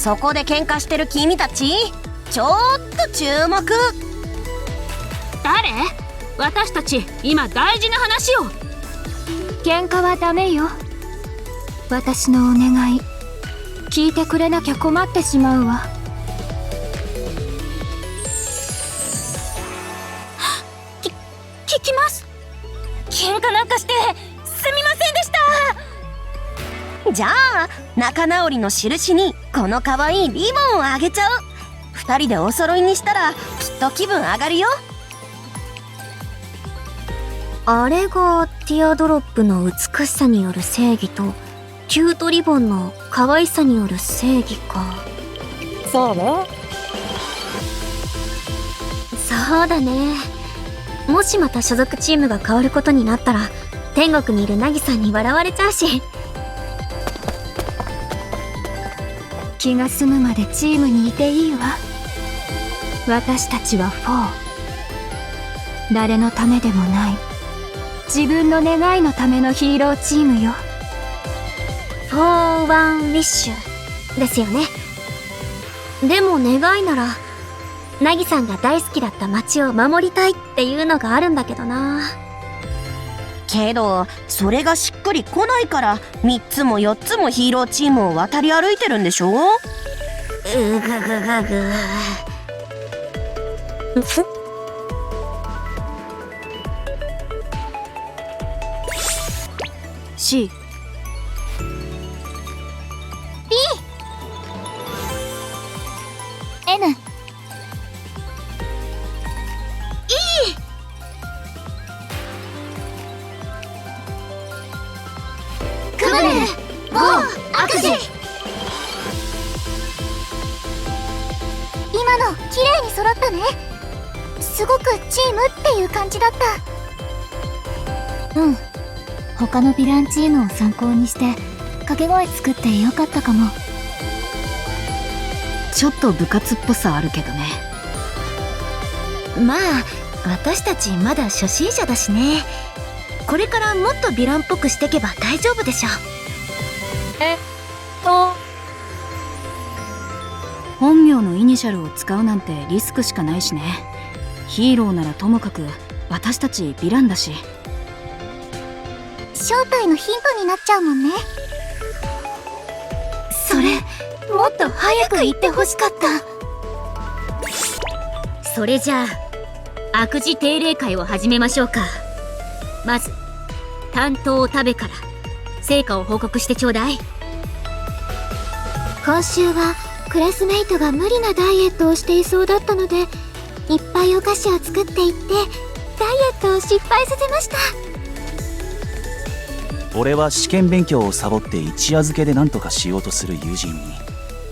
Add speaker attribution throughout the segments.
Speaker 1: そこで喧嘩してる君たち、ちょっと注目。
Speaker 2: 誰？私たち今大事な話を。
Speaker 3: 喧嘩はダメよ。私のお願い聞いてくれなきゃ困ってしまうわ。
Speaker 2: 聞きます。喧嘩なんかしてすみませんでした。
Speaker 1: じゃあ仲直りの印にこの可愛いリボンをあげちゃう。2人でお揃いにしたらきっと気分上がるよ。
Speaker 4: あれがティアドロップの美しさによる正義とキュートリボンの可愛さによる正義か。
Speaker 3: そうね。
Speaker 4: そうだね。もしまた所属チームが変わることになったら天国にいるナギさんに笑われちゃうし。
Speaker 3: 気が済むまでチームにいていいわ。私たちは4。誰のためでもない自分の願いのためのヒーローチームよ。
Speaker 4: フォーワンウィッシュですよね。でも願いならナギさんが大好きだった街を守りたいっていうのがあるんだけどな。
Speaker 1: けどそれがしっくりこないから3つも4つもヒーローチームを渡り歩いてるんでしょ。
Speaker 4: うぐぐぐぐ。
Speaker 3: C
Speaker 4: Nクムルゴーアクジ。今の綺麗に揃ったね。すごくチームっていう感じだった。
Speaker 3: うん。他のヴィランチームを参考にして掛け声作ってよかったかも。ちょっと部活っぽさあるけどね。
Speaker 4: まあ私たちまだ初心者だしね。これからもっとヴィランっぽくしてけば大丈夫でしょ。
Speaker 3: 本名のイニシャルを使うなんてリスクしかないしね。ヒーローならともかく私たちヴィランだし。
Speaker 4: 正体のヒントになっちゃうもんね。
Speaker 3: それもっと早く言ってほしかった。
Speaker 2: それじゃあ悪事定例会を始めましょうか。まず担当食べから成果を報告してちょうだい。
Speaker 4: 今週はクラスメイトが無理なダイエットをしていそうだったのでいっぱいお菓子を作っていってダイエットを失敗させました。
Speaker 5: 俺は試験勉強をサボって一夜漬けで何とかしようとする友人に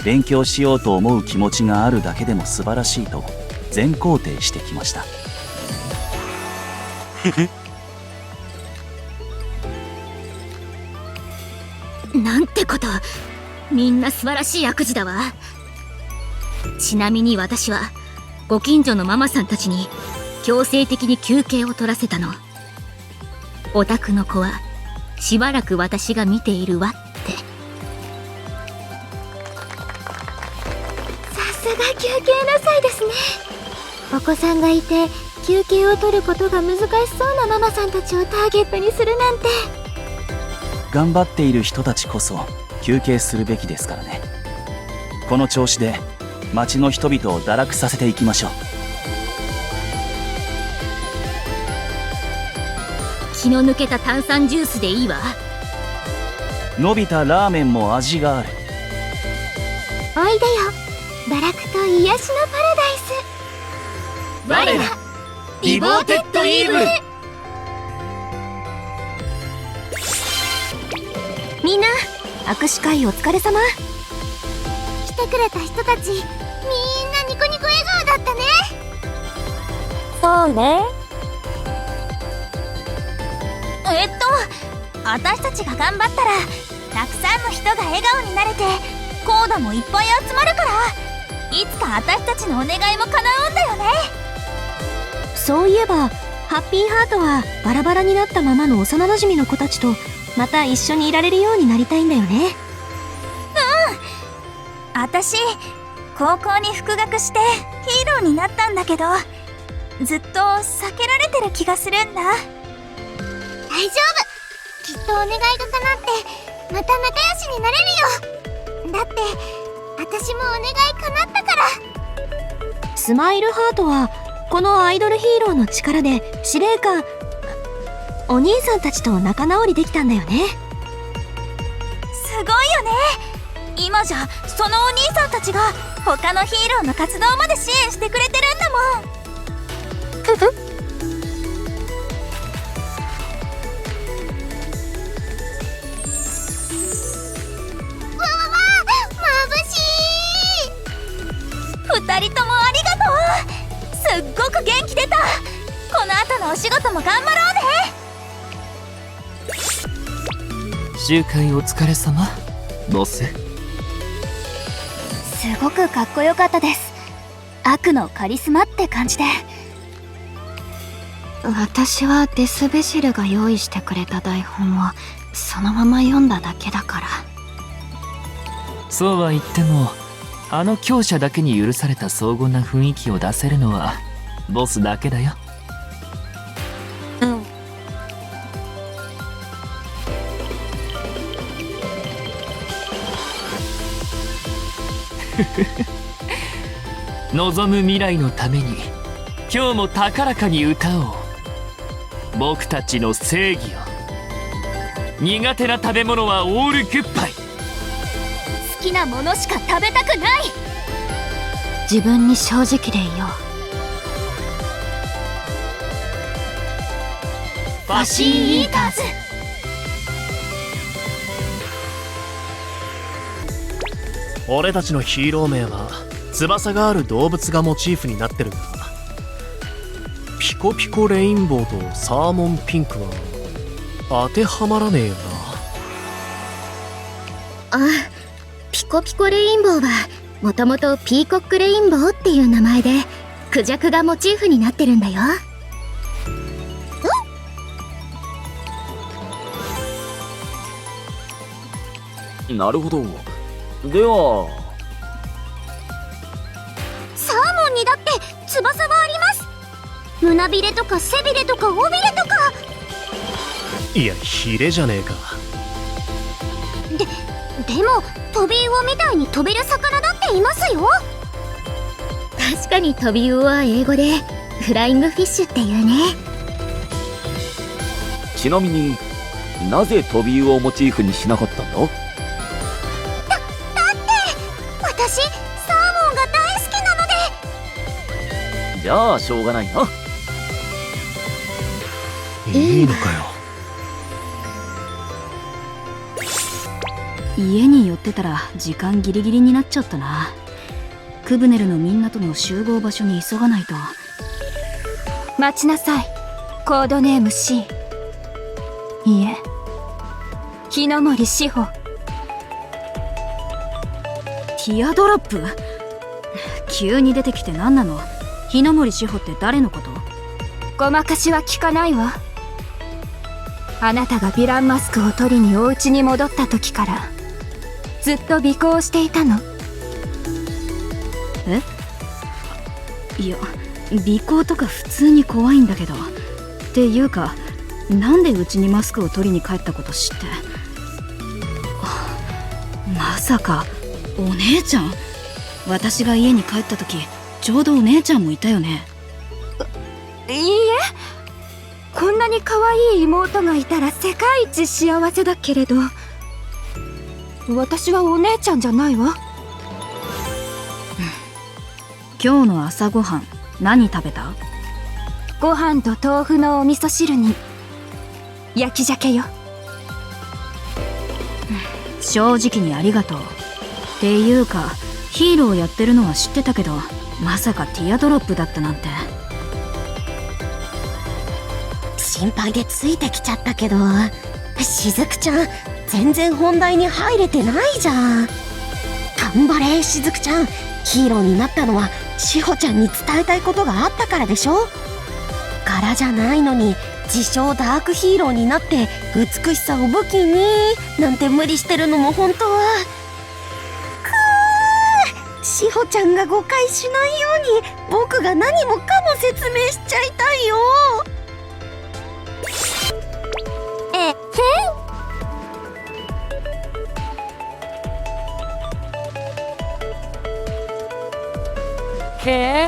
Speaker 5: 勉強しようと思う気持ちがあるだけでも素晴らしいと全肯定してきました。
Speaker 2: なんてこと。みんな素晴らしい悪事だわ。ちなみに私はご近所のママさんたちに強制的に休憩を取らせたの。お宅の子はしばらく私が見ているわって。
Speaker 4: さすが休憩なさいですね。お子さんがいて休憩を取ることが難しそうなママさんたちをターゲットにするなんて。
Speaker 5: 頑張っている人たちこそ休憩するべきですからね。この調子で町の人々を堕落させていきましょう。
Speaker 2: 気の抜けた炭酸ジュースでいいわ。
Speaker 5: 伸びたラーメンも味がある。
Speaker 4: おいでよ堕落と癒しのパラダイス。
Speaker 2: 我らディボーテッドイーブル。
Speaker 1: みんな握手会お疲れ様。
Speaker 4: 来てくれた人たちみんなニコニコ笑顔だったね。
Speaker 3: そうね。
Speaker 4: 私たちが頑張ったらたくさんの人が笑顔になれてコーダもいっぱい集まるからいつか私たちのお願いも叶うんだよね。
Speaker 1: そういえばハッピーハートはバラバラになったままの幼馴染の子たちとまた一緒にいられるようになりたいんだよね。
Speaker 6: 私高校に復学してヒーローになったんだけど、ずっと避けられてる気がするんだ。
Speaker 4: 大丈夫、きっとお願いが叶ってまた仲良しになれるよ。だって私もお願い叶ったから。
Speaker 1: スマイルハートはこのアイドルヒーローの力で司令官お兄さんたちと仲直りできたんだよね。
Speaker 6: すごいよね。今じゃそのお兄さんたちが他のヒーローの活動まで支援してくれてるんだもん。二人ともありがとう。すっごく元気出た。この後のお仕事も頑張ろうね。
Speaker 7: 集会お疲れ様ボス。
Speaker 3: すごくかっこよかったです。悪のカリスマって感じで。私はデスベシルが用意してくれた台本をそのまま読んだだけだから。
Speaker 7: そうは言ってもあの強者だけに許された荘厳な雰囲気を出せるのはボスだけだよ。望む未来のために今日も高らかに歌おう。僕たちの正義を。苦手な食べ物はオールグッバイ。
Speaker 3: 好きなものしか食べたくない。自分に正直でいよう。
Speaker 7: ファシーイーターズ。
Speaker 8: 俺たちのヒーロー名は翼がある動物がモチーフになってるんだ。ピコピコレインボーとサーモンピンクは当てはまらねえよな。
Speaker 2: あ、ピコピコレインボーはもともとピーコックレインボーっていう名前でクジャクがモチーフになってるんだよ。
Speaker 9: なるほど。では
Speaker 4: サーモンにだって翼があります。胸びれとか背びれとか尾びれとか。
Speaker 8: いや、ヒレじゃねえか。
Speaker 4: でもトビウオみたいに飛べる魚だっていますよ。
Speaker 2: 確かにトビウオは英語でフライングフィッシュっていうね。
Speaker 9: ちなみになぜトビウオをモチーフにしなかったんだ？
Speaker 4: 私サーモンが大好きなので。
Speaker 9: じゃあしょうがないな。
Speaker 8: いいのかよ。
Speaker 10: 家に寄ってたら時間ギリギリになっちゃったな。クブネルのみんなとの集合場所に急がないと。
Speaker 3: 待ちなさい。コードネーム C。 いえ、日の森志保。
Speaker 10: ティアドロップ？急に出てきて何なの？日の森志保って誰のこと？
Speaker 3: ごまかしは聞かないわ。あなたがヴィランマスクを取りにお家に戻った時からずっと尾行していたの。
Speaker 10: いや、尾行とか普通に怖いんだけど。っていうか、なんでうちにマスクを取りに帰ったこと知って。まさかお姉ちゃん？私が家に帰った時ちょうどお姉ちゃんもいたよね。
Speaker 3: いいえ、こんなに可愛い妹がいたら世界一幸せだけれど、私はお姉ちゃんじゃないわ。
Speaker 10: 今日の朝ごはん何食べた？
Speaker 3: ご飯と豆腐のお味噌汁に焼き鮭よ。
Speaker 10: 正直にありがとう。っていうかヒーローやってるのは知ってたけど、まさかティアドロップだったなんて。
Speaker 1: 心配でついてきちゃったけど、しずくちゃん全然本題に入れてないじゃん。頑張れしずくちゃん。ヒーローになったのはしほちゃんに伝えたいことがあったからでしょ。柄じゃないのに自称ダークヒーローになって美しさを武器になんて無理してるのも本当は志保ちゃんが誤解しないように僕が何もかも説明しちゃいたいよ。
Speaker 4: ね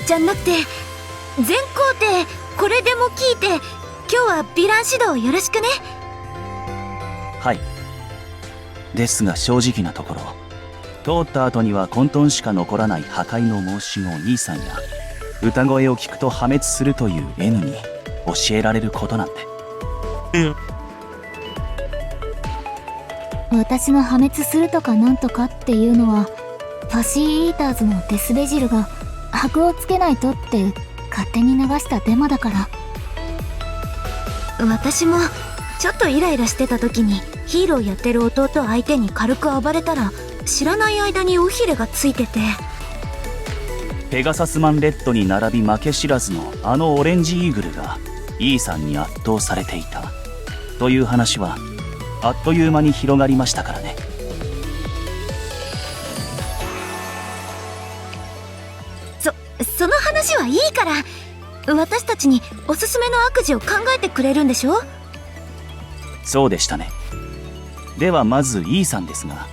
Speaker 6: じゃなくて全工程これでも聞いて今日はヴィラン指導よろしくね。
Speaker 5: はい。ですが正直なところ、通った後には混沌しか残らない破壊の申し子 E さんや歌声を聞くと破滅するという N に教えられることなんて。
Speaker 3: 私が破滅するとかなんとかっていうのはパシーイーターズのデスベジルが箔をつけないとって勝手に流したデマだから。
Speaker 6: 私もちょっとイライラしてた時にヒーローやってる弟相手に軽く暴れたら知らない間に尾ひれがついてて、
Speaker 5: ペガサスマンレッドに並び負け知らずのあのオレンジイーグルが E さんに圧倒されていたという話はあっという間に広がりましたからね。
Speaker 6: その話はいいから、私たちにおすすめの悪事を考えてくれるんでしょ。
Speaker 5: そうでしたね。ではまず E さんですが、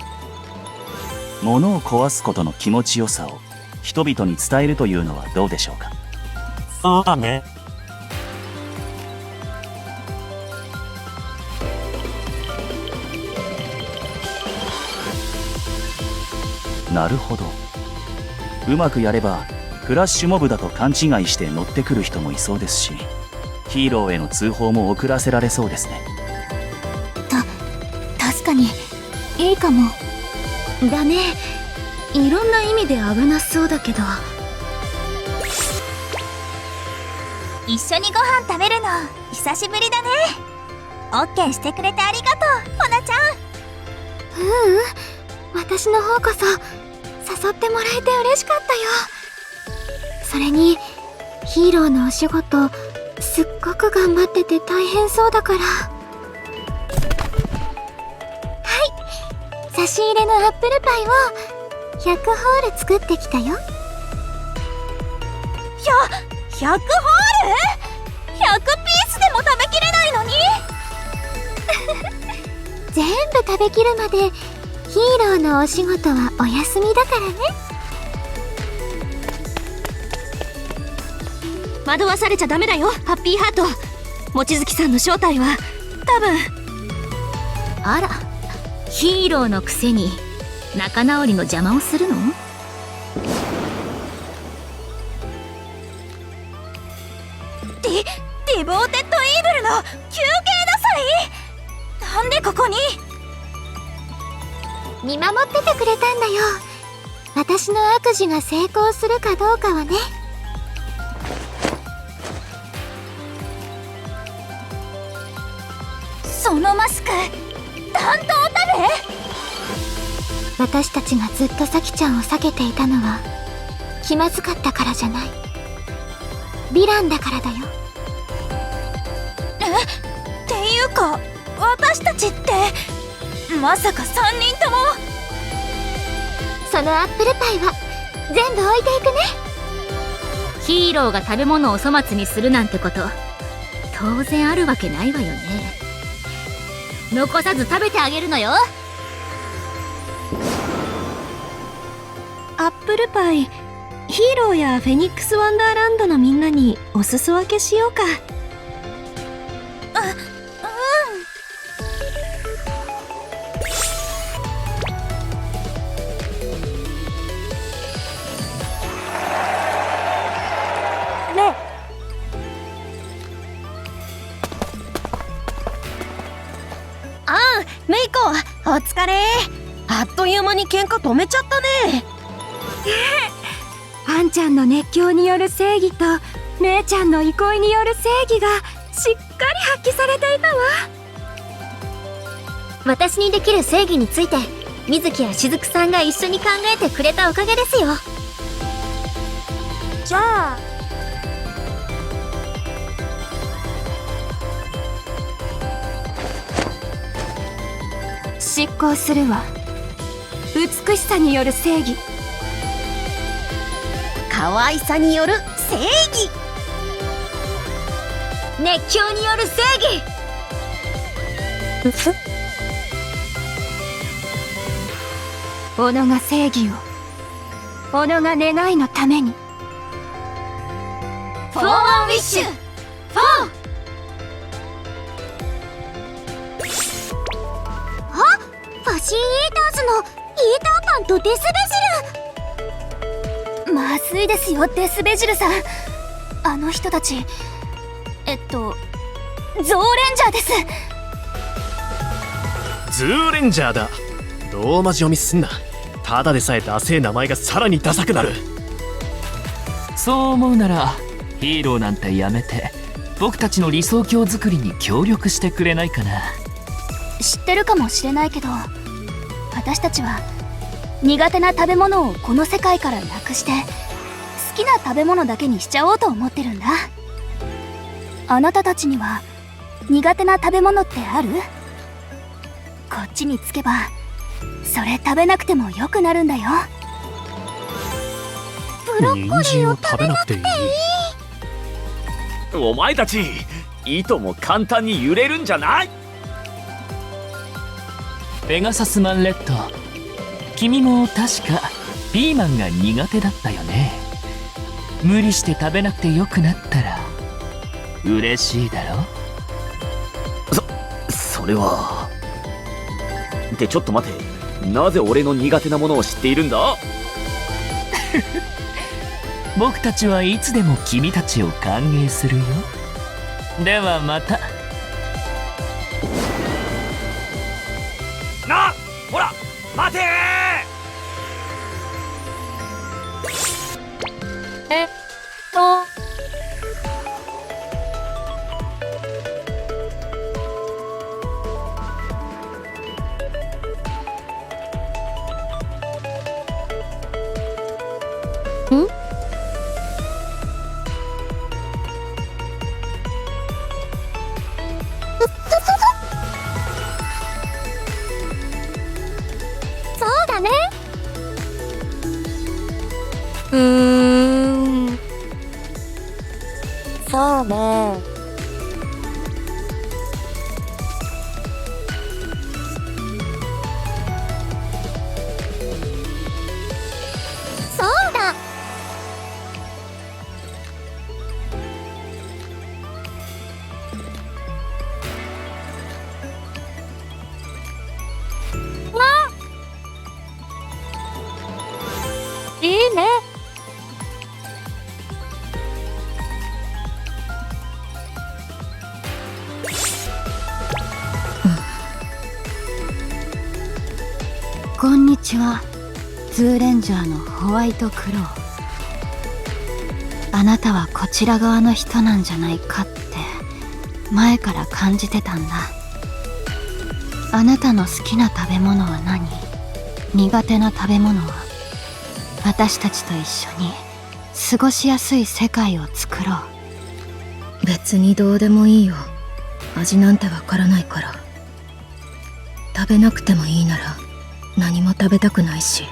Speaker 5: 物を壊すことの気持ちよさを人々に伝えるというのはどうでしょうか。
Speaker 11: そうだね。
Speaker 5: なるほど。うまくやればフラッシュモブだと勘違いして乗ってくる人もいそうですし、ヒーローへの通報も遅らせられそうですね。
Speaker 3: 確かにいいかも。
Speaker 6: だね。いろんな意味で危なそうだけど。
Speaker 4: 一緒にご飯食べるの久しぶりだね。オッケーしてくれてありがとう、ほなちゃん。
Speaker 3: 私の方こそ誘ってもらえて嬉しかったよ。それにヒーローのお仕事すっごく頑張ってて大変そうだから。差し入れのアップルパイを100ホール作ってきたよ。
Speaker 4: 100ホール ?100 ピースでも食べきれないのに
Speaker 3: 全部食べきるまでヒーローのお仕事はお休みだからね。
Speaker 1: 惑わされちゃダメだよ、ハッピーハート。望月さんの正体は多分。
Speaker 2: あら、ヒーローのくせに仲直りの邪魔をするの？
Speaker 6: ディボーテッドイーブルの休憩なさい。なんでここに？
Speaker 3: 見守っててくれたんだよ。私の悪事が成功するかどうかはね。
Speaker 6: そのマスク担当だべ。
Speaker 3: 私たちがずっとサキちゃんを避けていたのは気まずかったからじゃない。ヴィランだからだよ。
Speaker 6: っていうか私たちってまさか3人とも。
Speaker 3: そのアップルパイは全部置いていくね。
Speaker 2: ヒーローが食べ物を粗末にするなんてこと当然あるわけないわよね。残さず食べてあげるのよ。
Speaker 1: アップルパイ、ヒーローやフェニックスワンダーランドのみんなにお裾分けしようか。メイコ、お疲れ。あっという間に喧嘩止めちゃったね。
Speaker 3: あんちゃんの熱狂による正義と姉ちゃんの憩いによる正義がしっかり発揮されていたわ。
Speaker 4: 私にできる正義について水木や雫さんが一緒に考えてくれたおかげですよ。じゃあ
Speaker 3: 執行するわ。美しさによる正義、
Speaker 1: 可愛さによる正義、
Speaker 2: 熱狂による正義。
Speaker 3: 己が正義を、己が願いのために。
Speaker 2: フォーワンウィッシュ、フォー。
Speaker 4: ファシーイーターズのイーターパンとデスベジル。まずいですよ、デスベジルさん。あの人たちゾーレンジャーです。
Speaker 8: ズーレンジャーだ。ローマ字読みすんな。ただでさえダセえ名前がさらにダサくなる。
Speaker 7: そう思うならヒーローなんてやめて僕たちの理想郷作りに協力してくれないかな。
Speaker 4: 知ってるかもしれないけど、私たちは苦手な食べ物をこの世界からなくして好きな食べ物だけにしちゃおうと思ってるんだ。あなたたちには苦手な食べ物ってある？こっちに着けばそれ食べなくてもよくなるんだよ。ブロッコリーを食べなくていい。
Speaker 9: お前たちいとも簡単に揺れるんじゃない。
Speaker 7: ペガサスマンレッド、君も確かピーマンが苦手だったよね。無理して食べなくてよくなったら嬉しいだろ。
Speaker 9: それは。ってちょっと待て、なぜ俺の苦手なものを知っているんだ？
Speaker 7: 僕たちはいつでも君たちを歓迎するよ。ではまた。
Speaker 9: な、ほら待て
Speaker 4: そうだね。そうね。そうだ。いいね。
Speaker 3: こんにちは、ズーレンジャーのホワイトクロー。あなたはこちら側の人なんじゃないかって前から感じてたんだ。あなたの好きな食べ物は何？苦手な食べ物は？私たちと一緒に過ごしやすい世界を作ろう。
Speaker 2: 別にどうでもいいよ。味なんてわからないから。食べなくてもいいなら何も食べたくないし。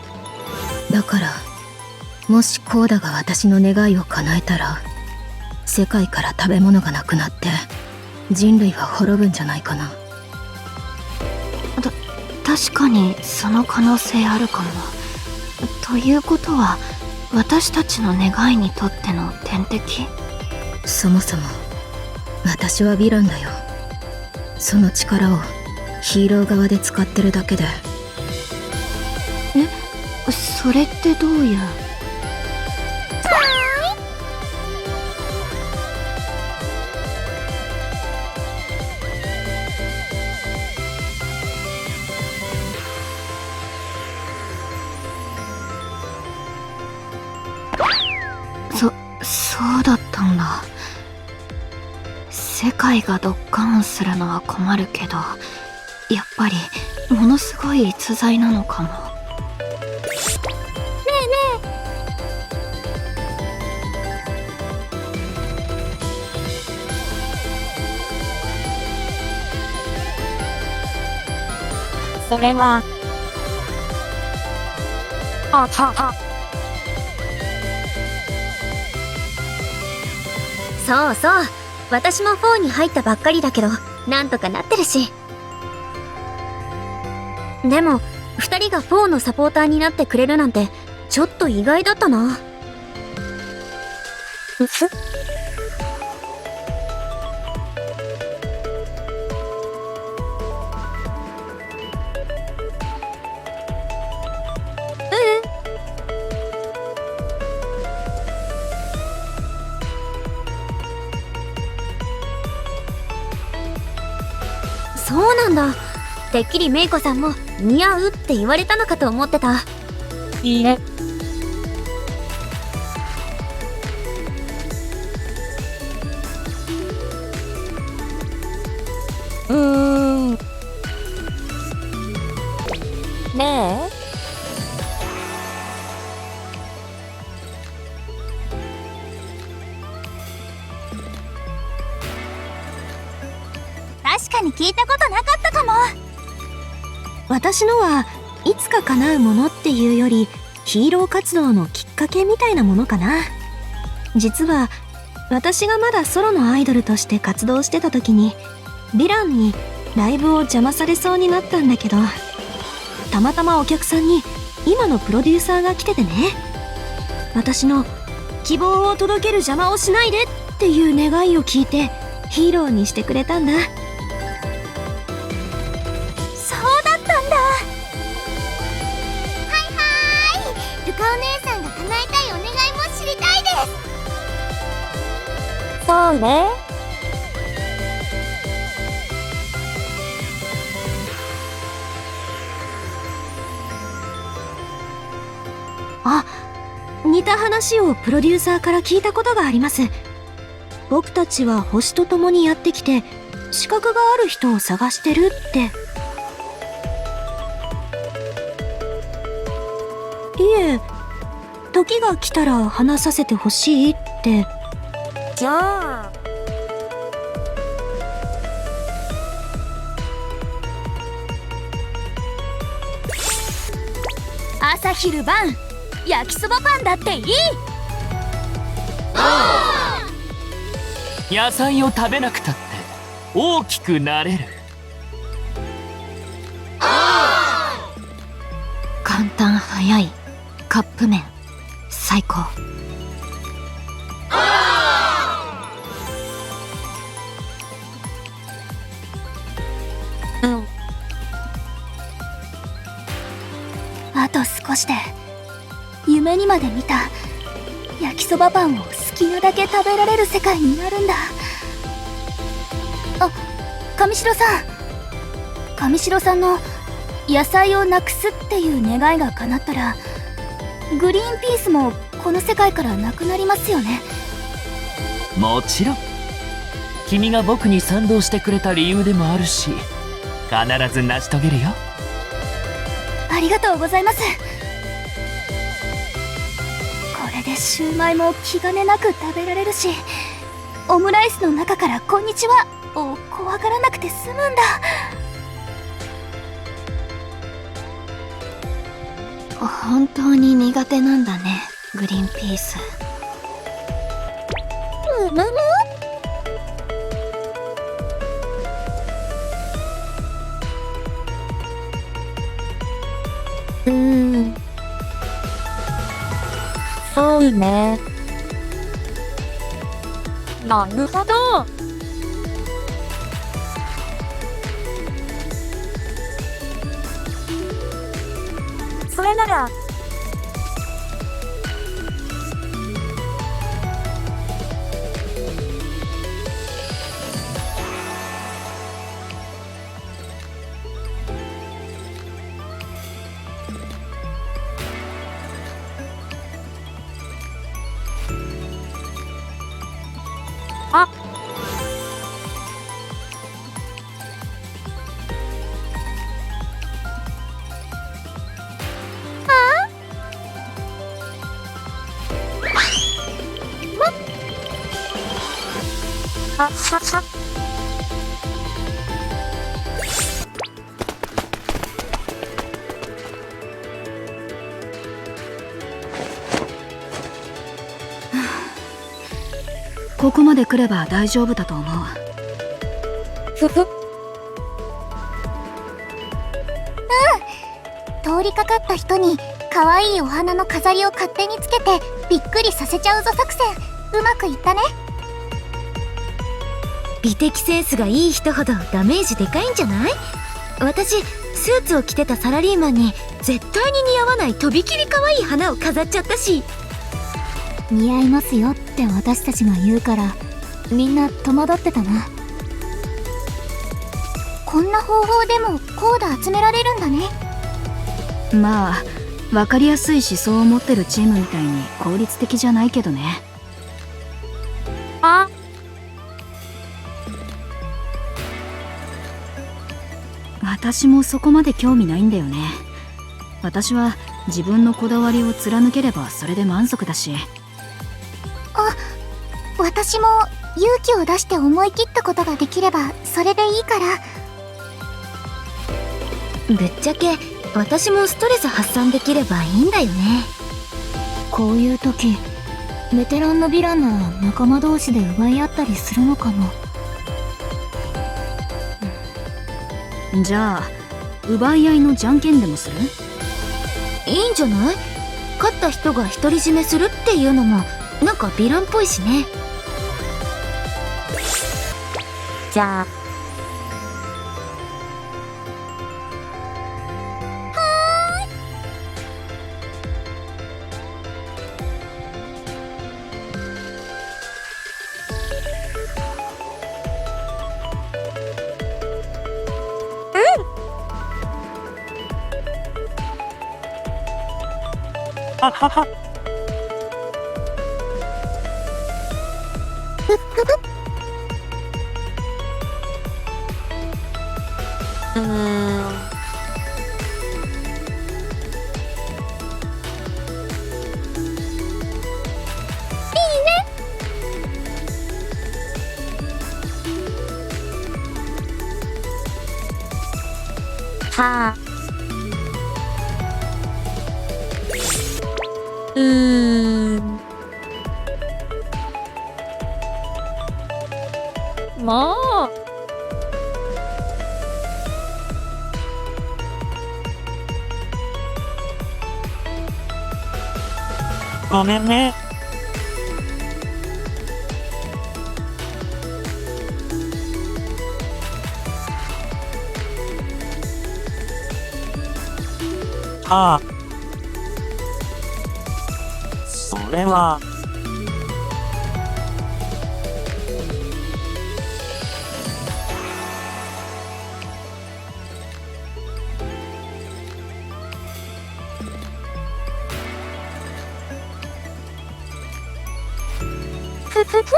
Speaker 2: だからもしコーダが私の願いを叶えたら世界から食べ物がなくなって人類は滅ぶんじゃないかな。
Speaker 3: 確かにその可能性あるかも。ということは私たちの願いにとっての天敵？
Speaker 2: そもそも私はヴィランだよ。その力をヒーロー側で使ってるだけで。
Speaker 3: それってどういう？かな。世界がドッカーンするのは困るけど、やっぱりものすごい逸材なのかも。
Speaker 4: それはそうそう、私も4に入ったばっかりだけどなんとかなってるし。でも2人が4のサポーターになってくれるなんてちょっと意外だったな。そうなんだ。てっきりメイコさんも似合うって言われたのかと思ってた。いいね。ねえ。
Speaker 6: 確かに聞いたことなかったかも。
Speaker 1: 私のはいつか叶うものっていうよりヒーロー活動のきっかけみたいなものかな。実は私がまだソロのアイドルとして活動してた時にヴィランにライブを邪魔されそうになったんだけど、たまたまお客さんに今のプロデューサーが来ててね、私の希望を届ける邪魔をしないでっていう願いを聞いてヒーローにしてくれたんだ。
Speaker 6: そうだったんだ。ルカお姉さんが叶えたいお願いも知りたいです。
Speaker 4: そうね。
Speaker 1: あ、似た話をプロデューサーから聞いたことがあります。僕たちは星と共にやってきて資格がある人を探してるって。いえ、時が来たら話させてほしいって。
Speaker 4: じゃあ
Speaker 6: 朝昼晩焼きそばパンだっていい。
Speaker 7: 野菜を食べなくたって大きくなれる。
Speaker 3: 簡単早いカップ麺最高。
Speaker 6: あと少しで夢にまで見た焼きそばパンを好きなだけ食べられる世界になるんだ。あ、上白さん。上白さんの野菜をなくすっていう願いが叶ったらグリーンピースもこの世界からなくなりますよね。
Speaker 7: もちろん君が僕に賛同してくれた理由でもあるし、必ず成し遂げるよ。
Speaker 6: ありがとうございます。これでシューマイも気兼ねなく食べられるし、オムライスの中から「こんにちは」を怖がらなくて済むんだ。
Speaker 3: 本当に苦手なんだね、グリーンピース。
Speaker 4: そうね。なるほど。それなら
Speaker 10: ここまで来れば大丈夫だと思う。
Speaker 6: 通りかかった人に可愛いお花の飾りを勝手につけてびっくりさせちゃうぞ作戦、うまくいったね。
Speaker 2: 美的センスがいい人ほどダメージでかいんじゃない？私スーツを着てたサラリーマンに絶対に似合わないとびきり可愛い花を飾っちゃったし。
Speaker 6: 似合いますよって私たちが言うからみんな戸惑ってたな。こんな方法でもコード集められるんだね。
Speaker 10: まあ分かりやすい思想を持ってるチームみたいに効率的じゃないけどね。私もそこまで興味ないんだよね。私は自分のこだわりを貫ければそれで満足だし。
Speaker 6: 私も勇気を出して思い切ったことができればそれでいいから。
Speaker 2: ぶっちゃけ私もストレス発散できればいいんだよね。
Speaker 6: こういう時ベテランのヴィランなら仲間同士で奪い合ったりするのかも。
Speaker 10: じゃあ奪い合いのじゃんけんでもする？
Speaker 2: いいんじゃない？勝った人が独り占めするっていうのもなんかヴィランっぽいしね。じゃあはあ。もう。
Speaker 7: ごめんね。ああ。それは。
Speaker 6: ふふふ。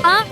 Speaker 7: あ？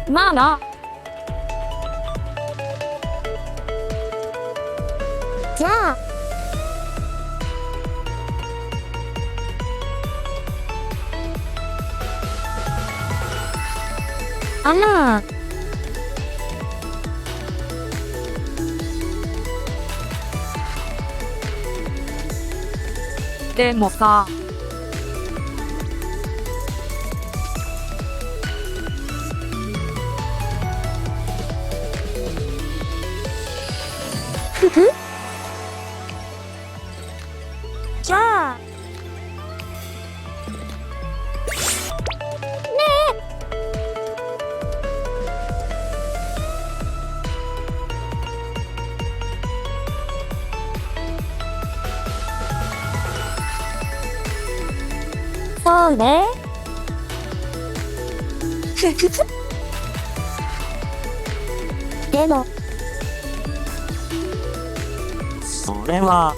Speaker 4: まあな。じゃあ
Speaker 10: でもさ、
Speaker 4: じゃあそうね。でも
Speaker 7: それは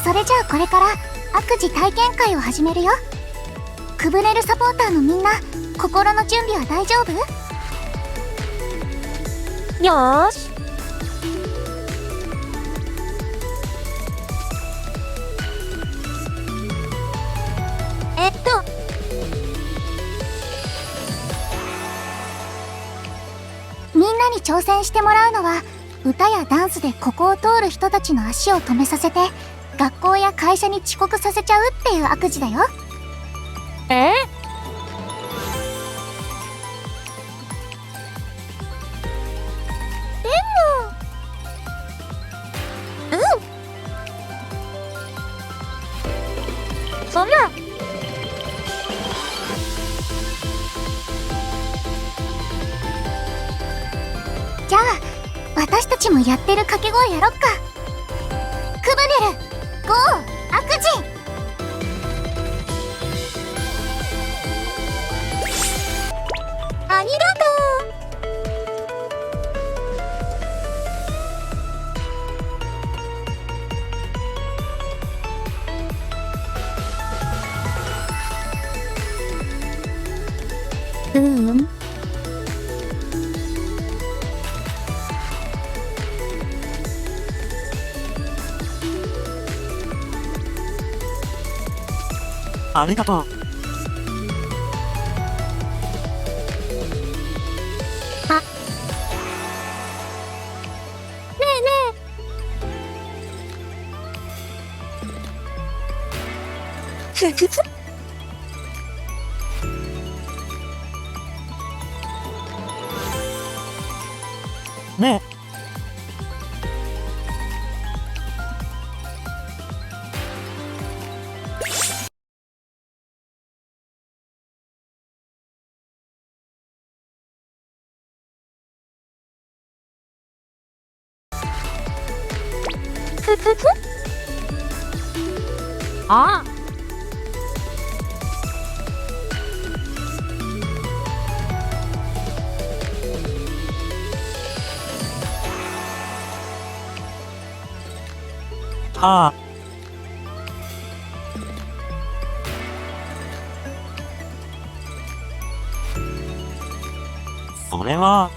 Speaker 6: それじゃあこれから悪事体験会を始めるよ。クブレルサポーターのみんな、心の準備は大丈夫？
Speaker 4: よーし。
Speaker 6: みんなに挑戦してもらうのは、歌やダンスでここを通る人たちの足を止めさせて、学校や会社に遅刻させちゃうっていう悪事だよ。
Speaker 4: そんな
Speaker 6: じゃあ私たちもやってる掛け声やろっか。クブネルゴー悪事。
Speaker 4: ありがとう。
Speaker 7: ありがとう。ねえ。
Speaker 4: あ
Speaker 7: ああ。それは。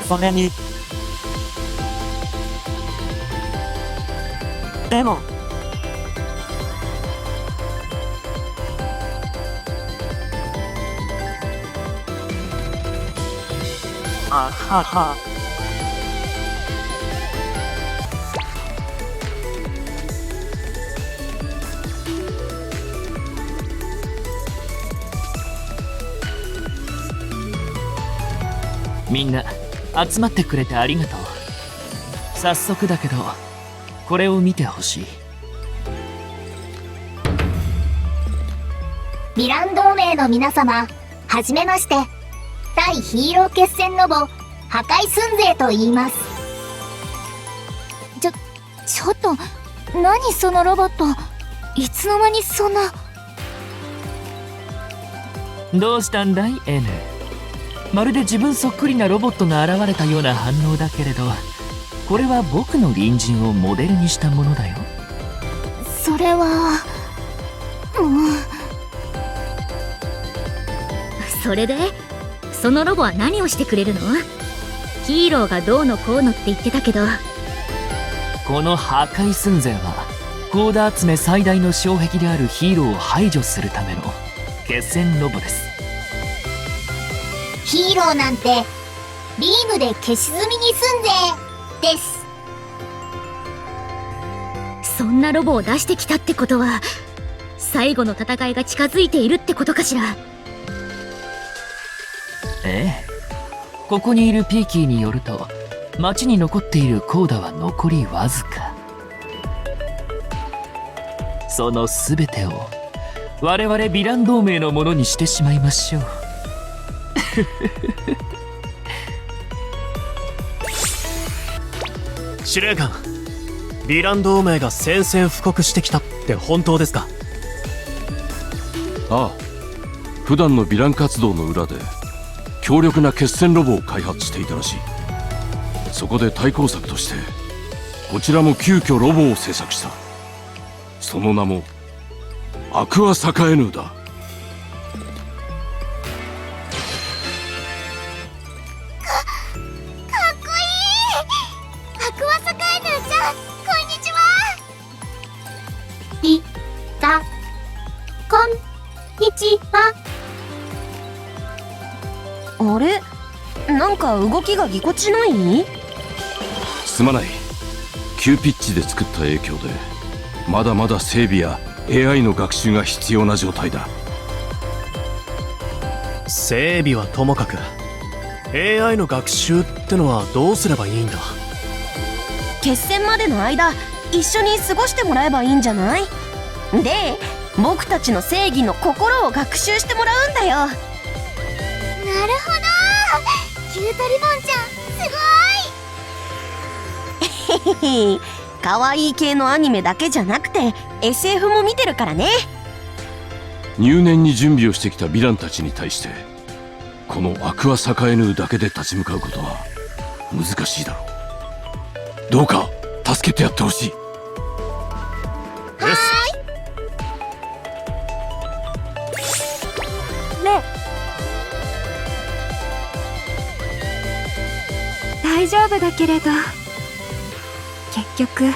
Speaker 7: それに。でも。あはは。みんな集まってくれてありがとう。早速だけどこれを見てほしい。
Speaker 6: ヴィラン同盟の皆様、はじめまして。対ヒーロー決戦ロボ、破壊寸勢と言います。ちょっと、何そのロボット。いつの間にそんな。
Speaker 7: どうしたんだい N。 まるで自分そっくりなロボットが現れたような反応だけれど、これは僕の隣人をモデルにしたものだよ。
Speaker 6: それは、
Speaker 2: それでそのロボは何をしてくれるの？ヒーローがどうのこうのって言ってたけど。
Speaker 7: この破壊寸前はコーダ集め最大の障壁であるヒーローを排除するための決戦ロボです。
Speaker 6: ヒーローなんて、ビームで消し済みに寸勢です。
Speaker 2: そんなロボを出してきたってことは、最後の戦いが近づいているってことかしら。
Speaker 7: ええ、ここにいるピーキーによると、町に残っているコーダは残りわずか。その全てを我々ヴィラン同盟のものにしてしまいましょう。
Speaker 8: 司令官、ヴィラン同盟が宣戦布告してきたって本当ですか？
Speaker 11: ああ、普段のヴィラン活動の裏で強力な決戦ロボを開発していたらしい。そこで対抗策としてこちらも急遽ロボを製作した。その名もアクアサカエヌーだ。
Speaker 6: かっこいい。アクアサカエヌーちゃん、こんにちは。こんにちは。
Speaker 1: あれ、なんか動きがぎこちない？
Speaker 11: すまない。急ピッチで作った影響でまだまだ整備や AI の学習が必要な状態だ。
Speaker 8: 整備はともかく AI の学習ってのはどうすればいいんだ？
Speaker 1: 決戦までの間一緒に過ごしてもらえばいいんじゃない？で、僕たちの正義の心を学習してもらうんだよ。
Speaker 6: なるほど。キュートリボンちゃん、すごい。
Speaker 1: へへへ、可愛い系のアニメだけじゃなくて SF も見てるからね。
Speaker 11: 入念に準備をしてきたヴィランたちに対してこのアクアサカエヌーだけで立ち向かうことは難しいだろう。どうか助けてやってほしい。
Speaker 3: 大丈夫だけれど、結局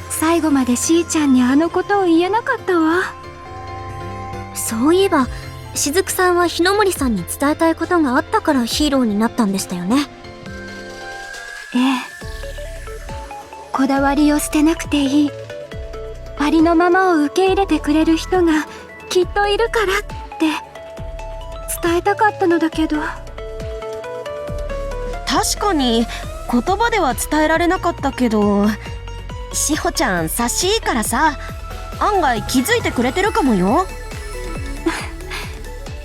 Speaker 3: 最後までしーちゃんにあのことを言えなかったわ。
Speaker 4: そういえば、雫さんは日の森さんに伝えたいことがあったからヒーローになったんでしたよね。
Speaker 3: ええ、こだわりを捨てなくていい、ありのままを受け入れてくれる人がきっといるからって伝えたかったのだけど。
Speaker 1: 確かに言葉では伝えられなかったけど、しほちゃん察しいいからさ、案外気づいてくれてるかもよ。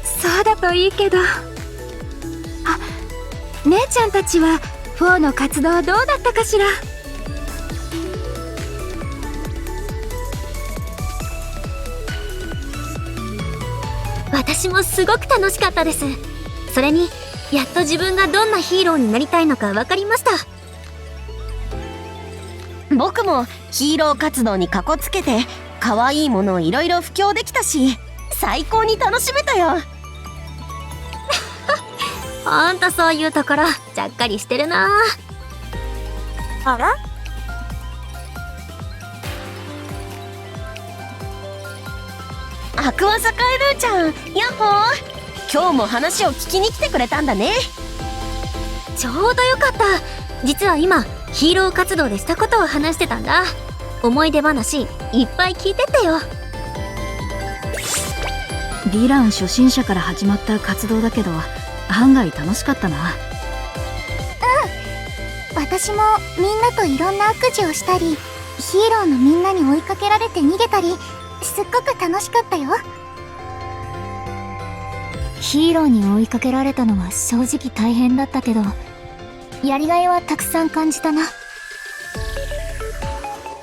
Speaker 3: そうだといいけど。あ、姉ちゃんたちは4の活動どうだったかしら？
Speaker 4: 私もすごく楽しかったです。それに、やっと自分がどんなヒーローになりたいのか分かりました。
Speaker 1: 僕もヒーロー活動にかこつけて可愛いものをいろいろ布教できたし、最高に楽しめたよ。
Speaker 4: ほんとそういうところちゃっかりしてるな。あら？
Speaker 1: アクアサカエルーちゃん、やっほー。今日も話を聞きに来てくれたんだね。
Speaker 4: ちょうどよかった。実は今ヒーロー活動でしたことを話してたんだ。思い出話いっぱい聞いてってよ。
Speaker 10: ヴィラン初心者から始まった活動だけど案外楽しかったな。
Speaker 6: 私もみんなといろんな悪事をしたり、ヒーローのみんなに追いかけられて逃げたり、すっごく楽しかったよ。
Speaker 3: ヒーローに追いかけられたのは正直大変だったけど、やりがいはたくさん感じたな。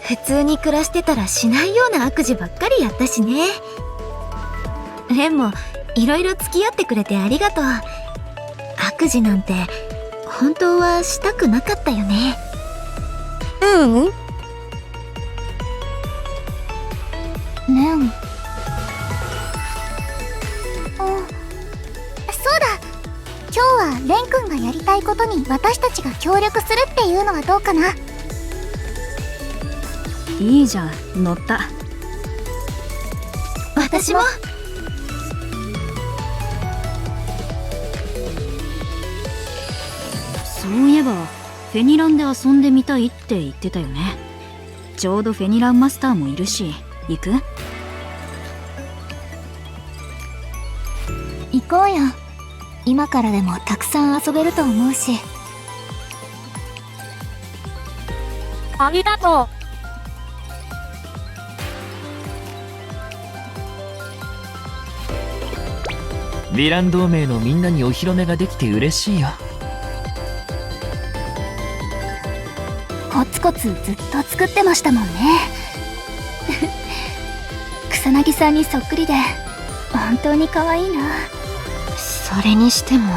Speaker 4: 普通に暮らしてたらしないような悪事ばっかりやったしね。レンもいろいろ付き合ってくれてありがとう。悪事なんて本当はしたくなかったよね。
Speaker 3: ねん。
Speaker 6: そうだ、今日はレン君がやりたいことに私たちが協力するっていうのはどうかな。
Speaker 10: いいじゃん、乗った。
Speaker 6: 私も。
Speaker 10: そういえばフェニランで遊んでみたいって言ってたよね。ちょうどフェニランマスターもいるし、行く？
Speaker 3: 行こうよ。今からでもたくさん遊べると思うし。
Speaker 6: ありがとう。
Speaker 7: ヴィラン同盟のみんなにお披露目ができて嬉しいよ。
Speaker 6: コツコツずっと作ってましたもんね。草薙さんにそっくりで本当に可愛いな。
Speaker 3: それにしても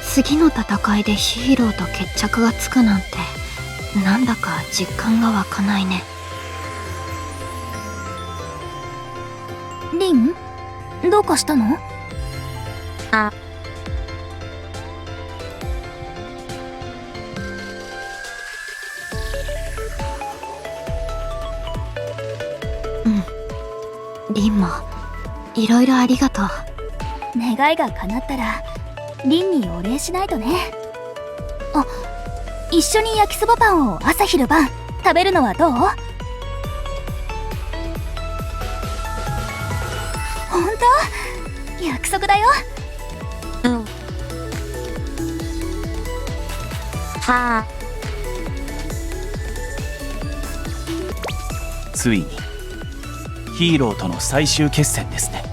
Speaker 3: 次の戦いでヒーローと決着がつくなんて、なんだか実感が湧かないね。
Speaker 6: リン、どうかしたの？
Speaker 3: リンもいろいろありがとう。
Speaker 6: 願いが叶ったらリンにお礼しないとね。あ、一緒に焼きそばパンを朝昼晩食べるのはどう？本当？約束だよ。はあ。
Speaker 5: ついにヒーローとの最終決戦ですね。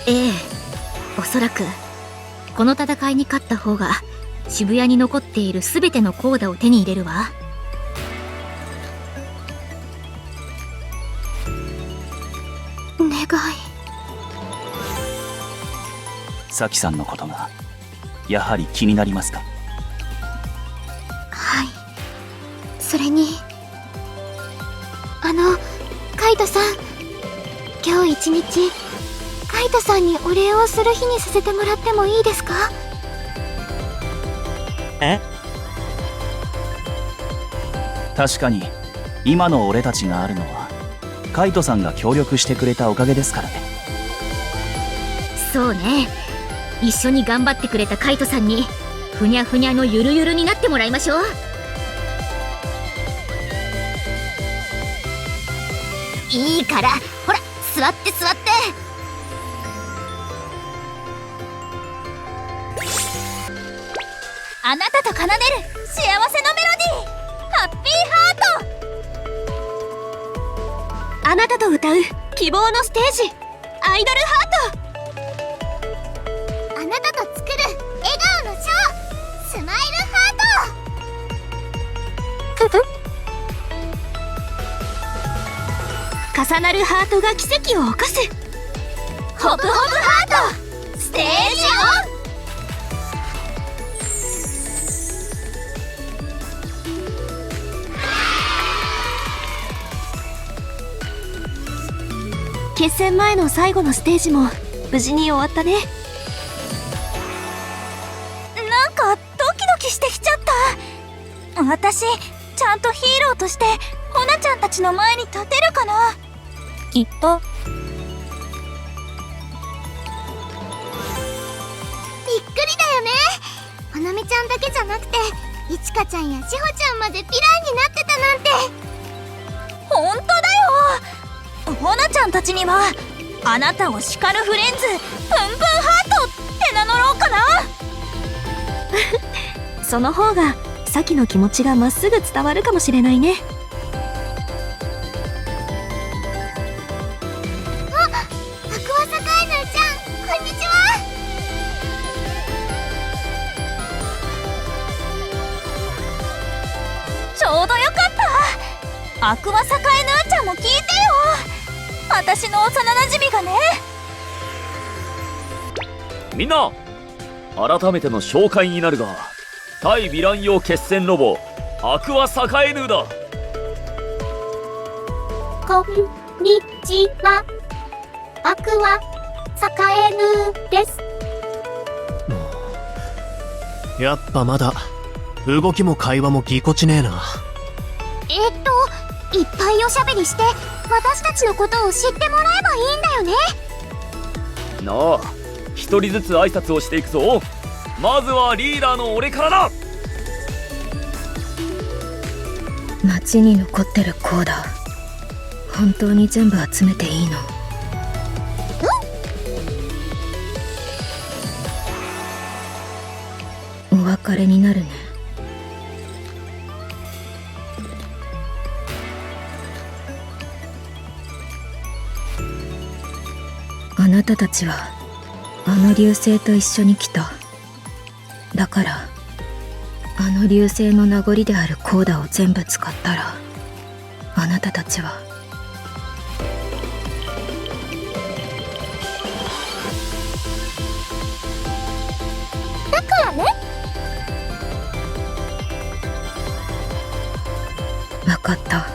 Speaker 2: ええ、おそらくこの戦いに勝った方が渋谷に残っている全てのコーダを手に入れるわ。
Speaker 3: 願い。
Speaker 5: サキさんのことがやはり気になりますか？
Speaker 6: はい。それにカイトさん、今日一日カイトさんにお礼をする日にさせてもらってもいいですか？
Speaker 5: 確かに今の俺たちがあるのはカイトさんが協力してくれたおかげですからね。
Speaker 2: そうね、一緒に頑張ってくれたカイトさんにふにゃふにゃのゆるゆるになってもらいましょう。
Speaker 1: いいから、ほら座って座って。あなたと奏でる幸せのメロディー、ハッピーハート。あなたと歌う希望のステージ、アイドルハート。あなたと作る笑顔のショー、スマイルハート。重なるハートが奇跡を起こす、ホプホプハート、ステージオン。決戦前の最後のステージも無事に終わったね。なんかドキドキしてきちゃった。私ちゃんとヒーローとしてほなちゃんたちの前に立てるかな。きっと。びっくりだよね。ほなみちゃんだけじゃなくていちかちゃんやしほちゃんまでヴィランになってたなんて。ほんとだよ。ほなちゃんたちにはあなたを叱るフレンズプンプンハートって名乗ろうかな。その方がサキの気持ちがまっすぐ伝わるかもしれないね。
Speaker 6: アクアサカエヌちゃん、こんにちは。ちょうどよかった。アクアサカエヌちゃんも聞いてよ。私の幼馴染がね。
Speaker 9: みんな改めての紹介になるが、対ヴィラン用決戦ロボアクアサカエヌーだ。
Speaker 6: こんにちは。アクアサカエヌです。
Speaker 8: やっぱまだ動きも会話もぎこちねえな。
Speaker 6: いっぱいおしゃべりして私たちのことを知ってもらえばいいんだよね。
Speaker 9: なあ、一人ずつ挨拶をしていくぞ。まずはリーダーの俺からだ。
Speaker 2: 町に残ってるコーダ、本当に全部集めていいの？お別れになるね。あなたたちはあの流星と一緒に来た。だからあの流星の名残であるコーダを全部使ったら、あなたたちは
Speaker 6: だからね。
Speaker 2: 分かった。